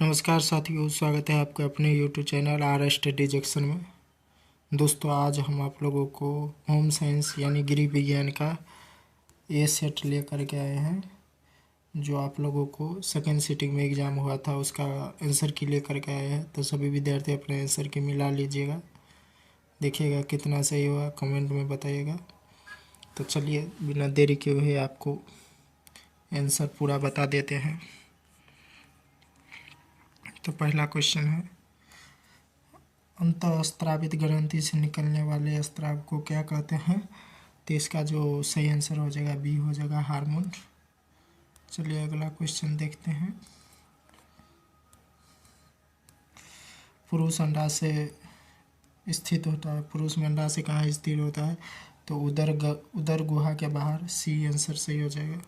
नमस्कार साथियों, स्वागत है आपका अपने YouTube channel are study junction में। दोस्तों, आज हम आप लोगों को होम साइंस यानी गृह विज्ञान का ए सेट लेकर के आए हैं, जो आप लोगों को सेकेंड सिटिंग में एग्ज़ाम हुआ था उसका आंसर की लेकर के आए हैं। तो सभी विद्यार्थी अपने आंसर की मिला लीजिएगा, देखिएगा कितना सही हुआ, कमेंट में बताइएगा। तो चलिए बिना देरी के हुए आपको आंसर पूरा बता देते हैं। तो पहला क्वेश्चन है, अंतःस्रावित ग्रंथि से निकलने वाले स्राव को क्या कहते हैं? तो इसका जो सही आंसर हो जाएगा बी हो जाएगा, हार्मोन। चलिए अगला क्वेश्चन देखते हैं। पुरुष अंडाशय स्थित होता है, पुरुष में अंडाशय कहाँ स्थित होता है? तो उदर गुहा के बाहर, सी आंसर सही हो जाएगा।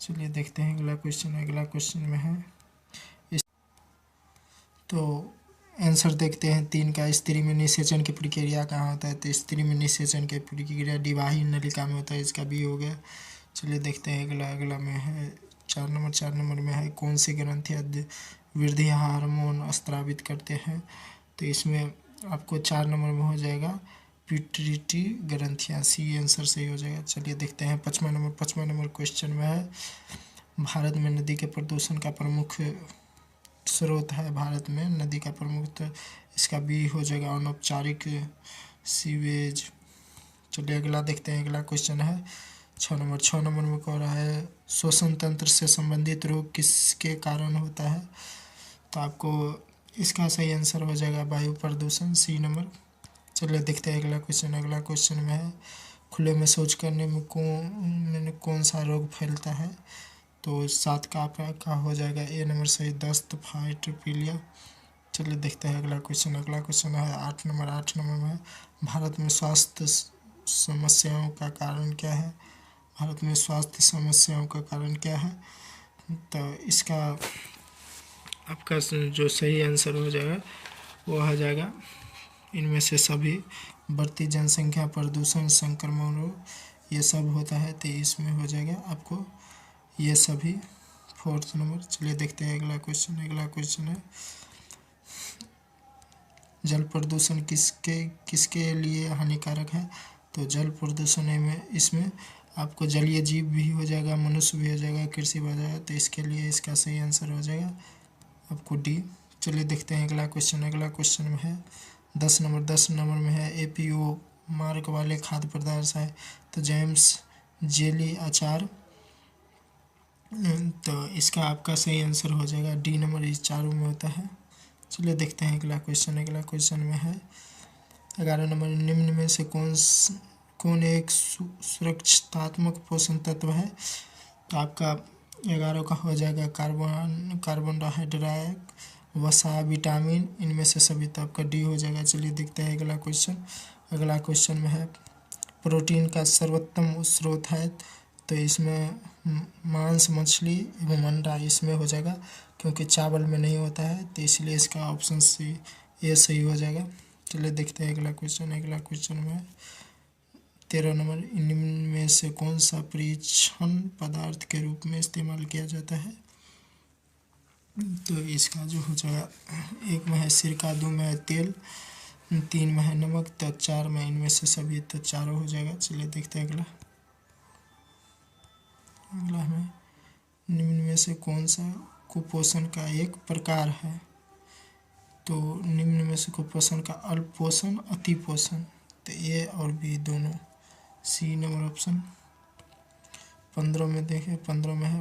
चलिए देखते हैं अगला क्वेश्चन। अगला क्वेश्चन में है तो आंसर देखते हैं 3 का। स्त्री में निषेचन की प्रक्रिया कहाँ होता है? तो स्त्री में निषेचन की प्रक्रिया डिवाही नलिका में होता है, इसका बी हो गया। चलिए देखते हैं अगला में है 4 नंबर में है, कौन सी ग्रंथियाँ वृद्धि हार्मोन स्रावित करते हैं? तो इसमें आपको 4 नंबर में हो जाएगा पिट्यूटरी ग्रंथियाँ, सी आंसर सही हो जाएगा। चलिए देखते हैं 5वां नंबर क्वेश्चन में है, भारत में नदी के प्रदूषण का प्रमुख स्रोत है। भारत में नदी का प्रमुख, तो इसका बी हो जाएगा अनौपचारिक सीवेज। चलिए अगला देखते हैं। अगला क्वेश्चन है 6 नंबर में कह रहा है, श्वसन तंत्र से संबंधित रोग किसके कारण होता है? तो आपको इसका सही आंसर हो जाएगा वायु प्रदूषण, सी नंबर। चलिए देखते हैं अगला क्वेश्चन। अगला क्वेश्चन में है, खुले में शौच करने में कौन सा रोग फैलता है? तो 7 का हो जाएगा ए नंबर सही, दस्त, फाइटोपीलिया। चलिए देखते हैं अगला क्वेश्चन। अगला क्वेश्चन है 8 नंबर में है, भारत में स्वास्थ्य समस्याओं का कारण क्या है? भारत में स्वास्थ्य समस्याओं का कारण क्या है? तो इसका आपका जो सही आंसर हो जाएगा वो आ जाएगा इनमें से सभी, बढ़ती जनसंख्या, प्रदूषण, संक्रमण रोग, ये सब होता है। तो इसमें हो जाएगा आपको ये सभी, 4 नंबर। चलिए देखते हैं अगला क्वेश्चन। अगला क्वेश्चन है, जल प्रदूषण किसके लिए हानिकारक है? तो जल प्रदूषण में इसमें आपको जलीय जीव भी हो जाएगा, मनुष्य भी हो जाएगा, कृषि भी हो जाएगा। तो इसके लिए इसका सही आंसर हो जाएगा आपको डी। चलिए देखते हैं अगला क्वेश्चन। अगला क्वेश्चन में है 10 नंबर में है, एपीओ मार्क वाले खाद्य पदार्थ है। तो जेम्स, जेली, अचार। तो इसका आपका सही आंसर हो जाएगा डी नंबर, इस चारों में होता है। चलिए देखते हैं अगला क्वेश्चन। अगला क्वेश्चन में है 11 नंबर, निम्न में से कौन एक सुरक्षात्मक पोषण तत्व है? तो आपका 11 का हो जाएगा कार्बन डाइहाइड्रेट, वसा, विटामिन, इनमें से सभी। तो आपका डी हो जाएगा। चलिए देखते हैं अगला क्वेश्चन। अगला क्वेश्चन में है, प्रोटीन का सर्वोत्तम स्रोत है। तो इसमें मांस, मछली एवं अंडा इसमें हो जाएगा, क्योंकि चावल में नहीं होता है, तो इसलिए इसका ऑप्शन सी ये सही हो जाएगा। चलिए देखते हैं अगला क्वेश्चन। अगला क्वेश्चन में 13 नंबर, इनमें में से कौन सा परीक्षण पदार्थ के रूप में इस्तेमाल किया जाता है? तो इसका जो हो जाएगा, 1 में है सिरका, 2 में है तेल, 3 में है नमक, तो 4 में इनमें से सभी, तो चारों हो जाएगा। चलिए देखते हैं अगला में, निम्न में से कौन सा कुपोषण का एक प्रकार है? तो निम्न में से कुपोषण का अल्प पोषण, अति पोषण। तो ए और बी दोनों, सी नंबर ऑप्शन। 15 में देखें, 15 में है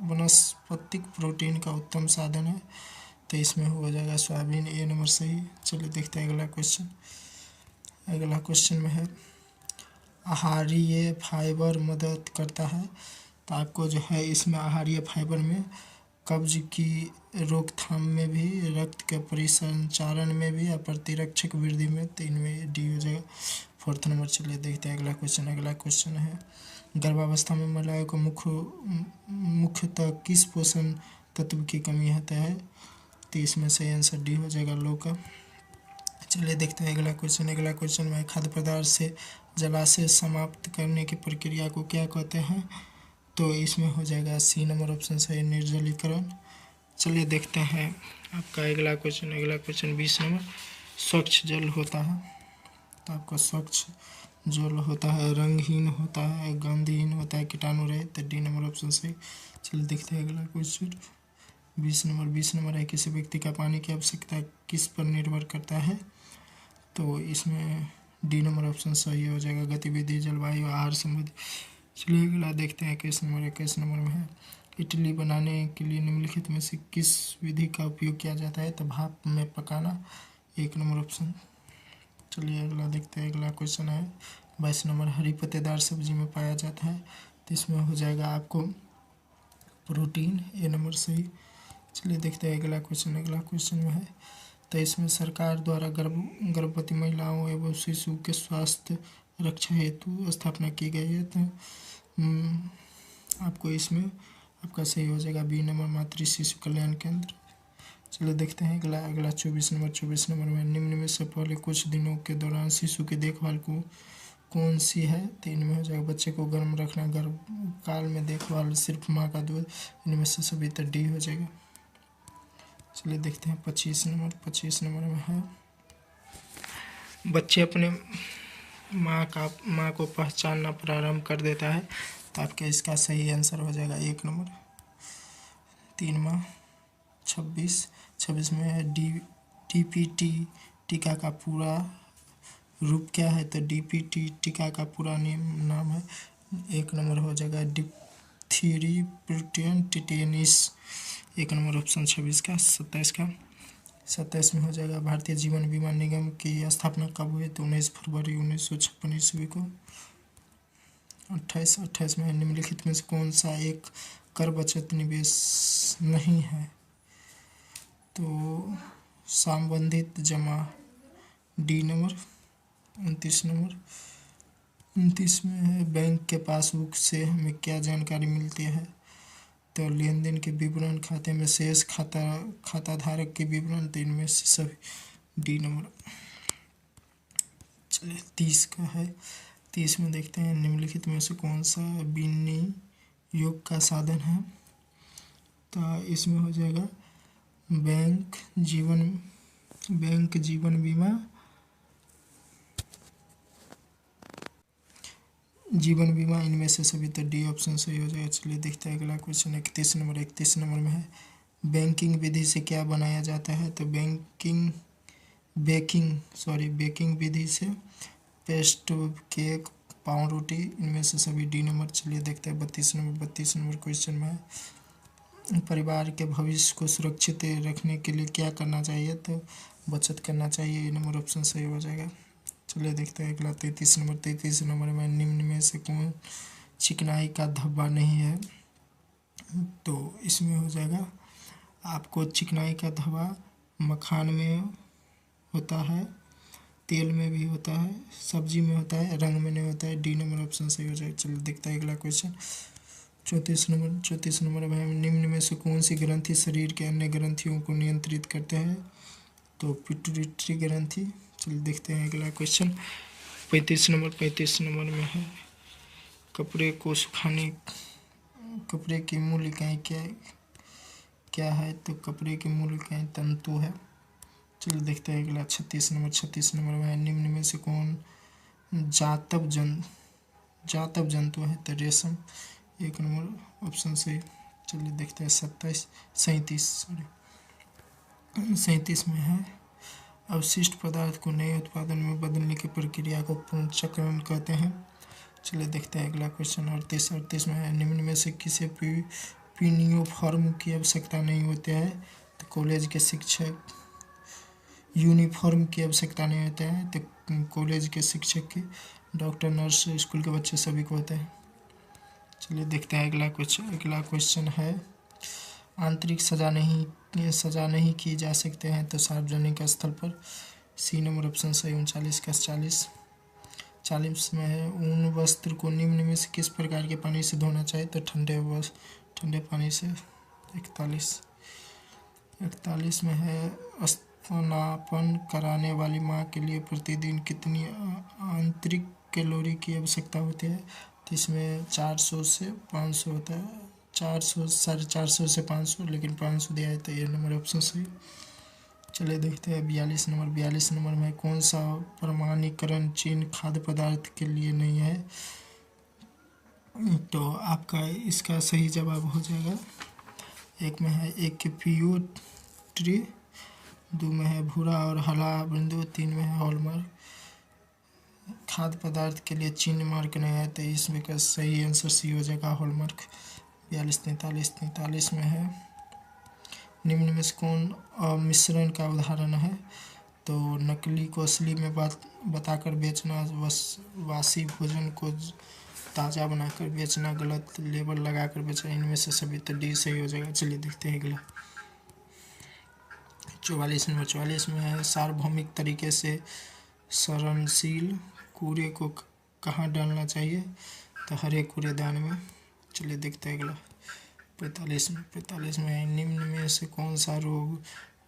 वनस्पतिक प्रोटीन का उत्तम साधन है। तो इसमें हो जाएगा सोयाबीन, ए नंबर सही। चलिए देखते हैं अगला क्वेश्चन। अगला क्वेश्चन में है, आहारीय फाइबर मदद करता है। तो आपको जो है इसमें आहारीय फाइबर में कब्ज की रोकथाम में भी, रक्त के परिसंचारण में भी, या प्रतिरक्षक वृद्धि में। तो इनमें डी हो जाएगा, 4 नंबर। चलिए देखते हैं अगला क्वेश्चन। अगला क्वेश्चन है, गर्भावस्था में महिलाओं को मुख्यतः किस पोषण तत्व की कमी होता है? तो इसमें सही आंसर डी हो जाएगा, लो का। चलिए देखते हैं अगला क्वेश्चन। अगला क्वेश्चन में खाद्य पदार्थ से जलाशय समाप्त करने की प्रक्रिया को क्या कहते हैं? तो इसमें हो जाएगा सी नंबर ऑप्शन सही, निर्जलीकरण। चलिए देखते हैं आपका अगला क्वेश्चन 20 नंबर। स्वच्छ जल होता है, तो आपका स्वच्छ जल होता है, रंगहीन होता है, गंधहीन होता है, कीटाणु रहित, तो डी नंबर ऑप्शन सही। चलिए देखते हैं अगला क्वेश्चन 20 नंबर है। किसी व्यक्ति का पानी की आवश्यकता किस पर निर्भर करता है, तो इसमें डी नंबर ऑप्शन सही हो जाएगा, गतिविधि, जलवायु, आहार संबंधी। चलिए अगला देखते हैं 21 नंबर में है। इडली बनाने के लिए निम्नलिखित में से किस विधि का उपयोग किया जाता है, तो भाप में पकाना, 1 नंबर ऑप्शन। चलिए अगला देखते हैं, अगला क्वेश्चन है 22 नंबर। हरी पत्तेदार सब्जी में पाया जाता है, तो इसमें हो जाएगा आपको प्रोटीन, ए नंबर सही। चलिए देखते हैं अगला क्वेश्चन में है। तो इसमें सरकार द्वारा गर्भवती महिलाओं एवं शिशु के स्वास्थ्य रक्षा हेतु स्थापना की गई है, तो आपको इसमें आपका सही हो जाएगा, बी नंबर, मातृ शिशु कल्याण केंद्र। चलिए देखते हैं अगला 24 नंबर में निम्न में से पहले कुछ दिनों के दौरान शिशु की देखभाल को कौन सी है, तो इनमें हो जाएगा बच्चे को गर्म रखना, गर्भकाल में देखभाल, सिर्फ माँ का दूध, इनमें से सभी तो डी हो जाएगा। चलिए देखते हैं 25 नंबर में है। बच्चे अपने माँ को पहचानना प्रारंभ कर देता है, तो आपका इसका सही आंसर हो जाएगा 1 नंबर, 3 माह। 26 में है डीपीटी टीका का पूरा रूप क्या है, तो डीपीटी टीका का पूरा नाम है, 1 नंबर हो जाएगा, डिप्थीरी, प्रोटियन, टिटेनिस, 1 नंबर ऑप्शन 26 का। 27 में हो जाएगा भारतीय जीवन बीमा निगम की स्थापना कब हुई, तो 19 फरवरी 1956 ईस्वी को। 28 में निम्नलिखित में से कौन सा एक कर बचत निवेश नहीं है, तो संबंधित जमा, डी नंबर। 29 में है बैंक के पासबुक से हमें क्या जानकारी मिलती है, तो लेन देन के विवरण, खाते में शेष, खाता धारक के विवरण, तो इनमें से सभी, डी नंबर। चलिए 30 का है। 30 में देखते हैं निम्नलिखित में से कौन सा विनियोग का साधन है, तो इसमें हो जाएगा बैंक जीवन बीमा, इनमें से सभी, तो डी ऑप्शन सही हो जाएगा। चलिए देखते हैं अगला क्वेश्चन 31 नंबर में है। बैंकिंग विधि से क्या बनाया जाता है, तो बेकिंग विधि से पेस्ट, केक, पाव रोटी, इनमें से सभी, डी नंबर। चलिए देखते हैं 32 नंबर क्वेश्चन में है। परिवार के भविष्य को सुरक्षित रखने के लिए क्या करना चाहिए, तो बचत करना चाहिए, ए नंबर ऑप्शन सही हो जाएगा। चलिए देखते हैं अगला 33 नंबर में निम्न में से कौन चिकनाई का धब्बा नहीं है, तो इसमें हो जाएगा आपको चिकनाई का धब्बा मखान में होता है, तेल में भी होता है, सब्जी में होता है, रंग में नहीं होता है, डी नंबर ऑप्शन सही हो जाएगा। चलिए देखते हैं अगला क्वेश्चन 34 नंबर में निम्न में से कौन सी ग्रंथि शरीर के अन्य ग्रंथियों को नियंत्रित करते हैं, तो पिट्यूटरी ग्रंथि। चलिए देखते हैं अगला क्वेश्चन 35 नंबर में है। कपड़े को सुखाने, कपड़े की मूल इकाई क्या है, तो कपड़े की मूल इकाई तंतु है। चलिए देखते हैं अगला 36 नंबर में है। निम्न में से कौन जातव जंतु है, तो रेशम, 1 नंबर ऑप्शन सही। चलिए देखते हैं 37 में है। अवशिष्ट पदार्थ को नए उत्पादन में बदलने की प्रक्रिया को पुनर्चक्रण कहते हैं। चलिए देखते हैं अगला क्वेश्चन 38 में है। निम्न में से किसी यूनिफॉर्म की आवश्यकता नहीं होती है, तो कॉलेज के शिक्षक, यूनिफॉर्म की आवश्यकता नहीं होता है, तो कॉलेज के शिक्षक की, डॉक्टर, नर्स, स्कूल के बच्चे सभी को होते हैं। चलिए देखते हैं अगला क्वेश्चन है। आंतरिक सजा नहीं की जा सकते हैं, तो सार्वजनिक स्थल पर, सी नंबर ऑप्शन सही। 39 का 40 में है। ऊन वस्त्र को निम्न में से किस प्रकार के पानी से धोना चाहिए, तो ठंडे पानी से। 41 में है। स्तनापन कराने वाली माँ के लिए प्रतिदिन कितनी आंतरिक कैलोरी की आवश्यकता होती है, तो इसमें 400 से 500 होता है। 400 450 से 500, लेकिन 500 दिया है तो ये नंबर ऑप्शन सही। चलिए देखते हैं 42 नंबर में कौन सा प्रमाणीकरण चिन्ह खाद्य पदार्थ के लिए नहीं है। तो आपका इसका सही जवाब हो जाएगा, एक में है एक्यूपीट्री, 2 में है भूरा और हला बिंदु, 3 में है हॉलमार्क। खाद्य पदार्थ के लिए चिन्ह मार्क नहीं है तो इसमें का सही आंसर सी हो जाएगा, हॉलमार्क। 43 में है निम्न में से कौन मिश्रण का उदाहरण है। तो नकली को असली में बताकर बेचना, वासी भोजन को ताज़ा बनाकर बेचना, गलत लेबल लगाकर बेचना, इनमें से सभी तो डी सही हो जाएगा। चलिए देखते हैं अगला 44 में है सार्वभौमिक तरीके से सड़नशील कूड़े को कहाँ डालना चाहिए। तो हरे कूड़ेदान में। चलिए देखते हैं अगला 45 में है निम्न में से कौन सा रोग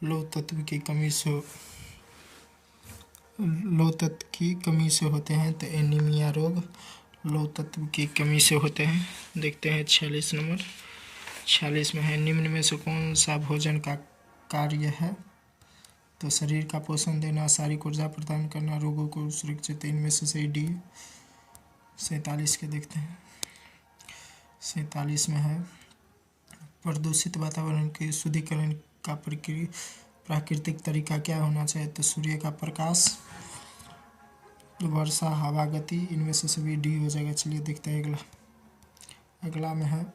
लौह तत्व की कमी से होते हैं। तो एनीमिया रोग लौह तत्व की कमी से होते हैं। देखते हैं 46 में है निम्न में से कौन सा भोजन का कार्य है। तो शरीर का पोषण देना, शारीरिक ऊर्जा प्रदान करना, रोगों को सुरक्षित, इनमें से सही डी। 47 के देखते हैं 47 में है प्रदूषित वातावरण के शुद्धिकरण का प्राकृतिक तरीका क्या होना चाहिए। तो सूर्य का प्रकाश, वर्षा, हवा गति, इनमें से सभी डी हो जाएगा। चलिए देखते हैं अगला में है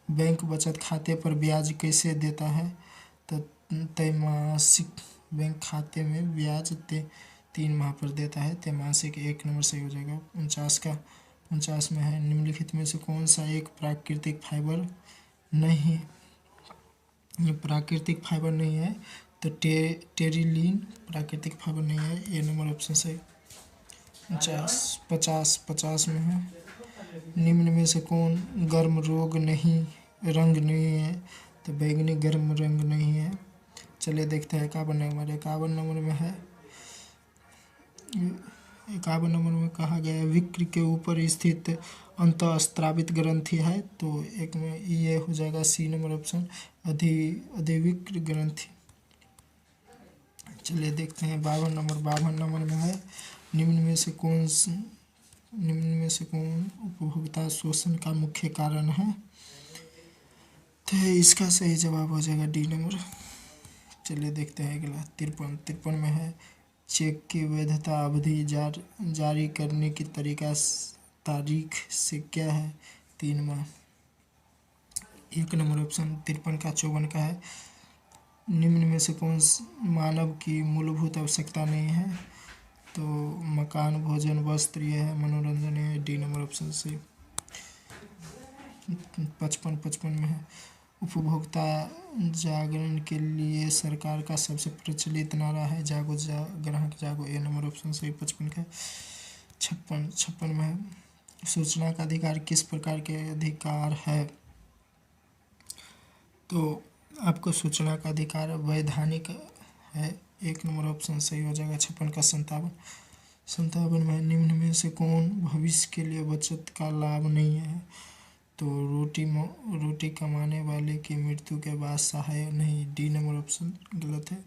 बैंक बचत खाते पर ब्याज कैसे देता है। तो त्रैमासिक बैंक खाते में ब्याज 3 माह पर देता है। त्रैमासिक 1 नंबर सही हो जाएगा। 49 में है निम्नलिखित में से कौन सा एक प्राकृतिक फाइबर नहीं है। तो टेरिलीन प्राकृतिक फाइबर नहीं है, ये नंबर ऑप्शन सही। 50 में है निम्न में से कौन गर्म रंग नहीं है। तो बैंगनी गर्म रंग नहीं है। चलिए देखते हैं 51 नंबर में है 51 नंबर में कहा गया है विक्र के ऊपर स्थित अंतःस्रावित ग्रंथि है। तो एक में ये हो जाएगा सी नंबर ऑप्शन, अधिविक्र ग्रंथि। चलिए देखते हैं 52 नंबर में है निम्न में से कौन उपभोक्ता शोषण का मुख्य कारण है। तो इसका सही जवाब हो जाएगा डी नंबर। चलिए देखते हैं अगला 53 में है चेक की वैधता अवधि जारी करने की तारीख से क्या है। 3 माह, 1 नंबर ऑप्शन। 53 का 54 का है निम्न में से कौन मानव की मूलभूत आवश्यकता नहीं है। तो मकान, भोजन, वस्त्र, यह है मनोरंजन, है डी नंबर ऑप्शन से। 55 में है उपभोक्ता जागरण के लिए सरकार का सबसे प्रचलित नारा है जागो ग्राहक जागो, ये नंबर ऑप्शन सही 55 का। 56 में है सूचना का अधिकार किस प्रकार के अधिकार है। तो आपको सूचना का अधिकार वैधानिक है, 1 नंबर ऑप्शन सही हो जाएगा। 56 का 57 में निम्न में से कौन भविष्य के लिए बचत का लाभ नहीं है। तो रोटी कमाने वाले की मृत्यु के बाद सहाय नहीं, डी नंबर ऑप्शन गलत है।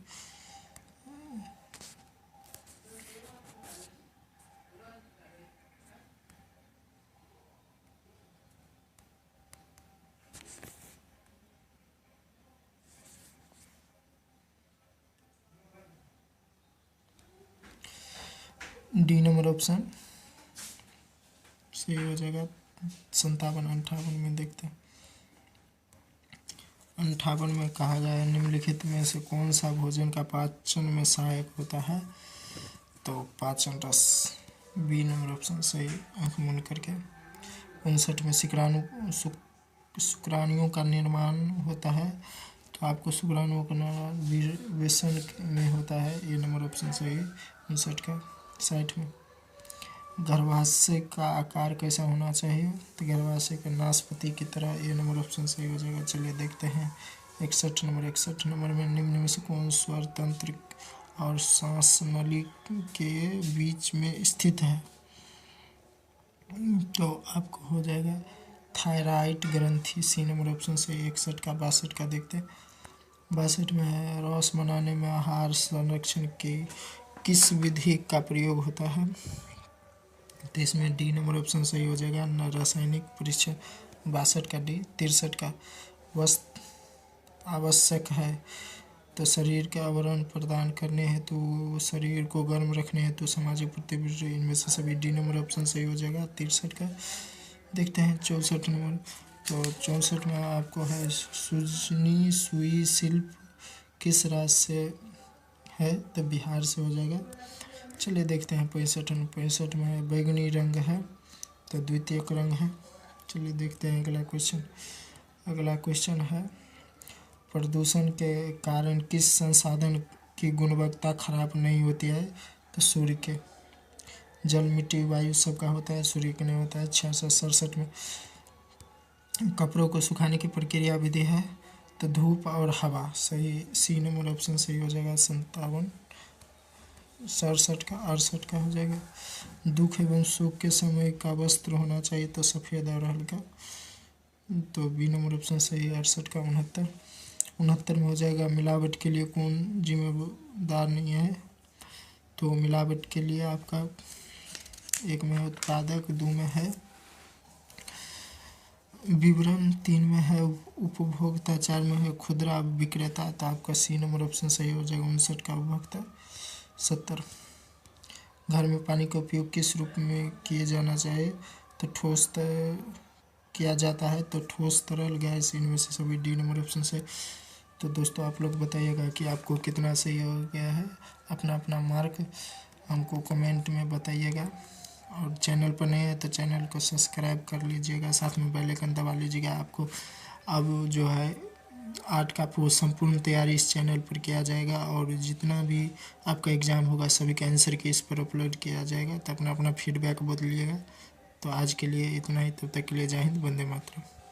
डी नंबर ऑप्शन सही हो जाएगा। 57 में देखते हैं 58 में कहा गया है निम्नलिखित में से कौन सा भोजन का पाचन में सहायक होता है। तो पाचन रस, बी नंबर ऑप्शन सही, आँख मूंद करके। 59 में शुक्राणुओं का निर्माण होता है। तो आपको शुक्राणुओं का निर्माण बेसन में होता है, ये नंबर ऑप्शन सही 59 का। 60 में गर्भाशय का आकार कैसा होना चाहिए। तो गर्भाशय का नाशपाती की तरह, ये नंबर ऑप्शन सही हो जाएगा। चलिए देखते हैं 61 नंबर में निम्न में से कौन स्वर तंत्र और सांस नली के बीच में स्थित है। तो आपको हो जाएगा थायराइड ग्रंथि, सी नंबर ऑप्शन सही। 61 का 62 का देखते हैं। 62 में है रस बनाने में आहार संरक्षण की किस विधि का प्रयोग होता है? तो इसमें डी नंबर ऑप्शन सही हो जाएगा, न रासायनिक परीक्षण। 62 का डी। 63 का वस्त्र आवश्यक है तो शरीर के आवरण प्रदान करने हेतु, शरीर को गर्म रखने हेतु सामाजिक प्रतिबद्धता, इनमें से सभी डी नंबर ऑप्शन सही हो जाएगा। 63 का देखते हैं 64 नंबर। तो 64 में आपको है सुजनी सुई शिल्प किस राज्य से है? तो बिहार से हो जाएगा। चलिए देखते हैं 65 में। 65 में है बैगनी रंग है तो द्वितीयक रंग है। चलिए देखते हैं अगला क्वेश्चन। अगला क्वेश्चन है प्रदूषण के कारण किस संसाधन की गुणवत्ता खराब नहीं होती है? तो सूर्य के। जल मिट्टी वायु सबका होता है, सूर्य का नहीं होता है। 66 67 में कपड़ों को सुखाने की प्रक्रिया विधि है तो धूप और हवा, सही। सी नंबर ऑप्शन सही हो जाएगा। 57 67 का 68 का हो जाएगा। दुख एवं सुख के समय का वस्त्र होना चाहिए तो सफ़ेद और हल्का, तो बी नंबर ऑप्शन सही है। 68 का 69 69 में हो जाएगा मिलावट के लिए कौन जिम्मेदार नहीं है? तो मिलावट के लिए आपका एक में है उत्पादक, 2 में है विवरण, 3 में है उपभोक्ता, 4 में है खुदरा विक्रेता। तो आपका सी नंबर ऑप्शन सही हो जाएगा। 59 का उपभोक्ता। 70 घर में पानी का उपयोग किस रूप में किए जाना चाहिए? तो ठोस किया जाता है तो ठोस, तरल, गैस, इनमें से सभी डी नंबर ऑप्शन से। तो दोस्तों आप लोग बताइएगा कि आपको कितना सही हो गया है। अपना अपना मार्क हमको कमेंट में बताइएगा, और चैनल पर नए हैं तो चैनल को सब्सक्राइब कर लीजिएगा, साथ में बेल आइकन दबा लीजिएगा। आपको अब जो है आर्ट का संपूर्ण तैयारी इस चैनल पर किया जाएगा, और जितना भी आपका एग्ज़ाम होगा सभी का आंसर की इस पर अपलोड किया जाएगा। तो अपना अपना फीडबैक बदलिएगा। तो आज के लिए इतना ही, तब तक के लिए जय हिंद, वंदे मातरम।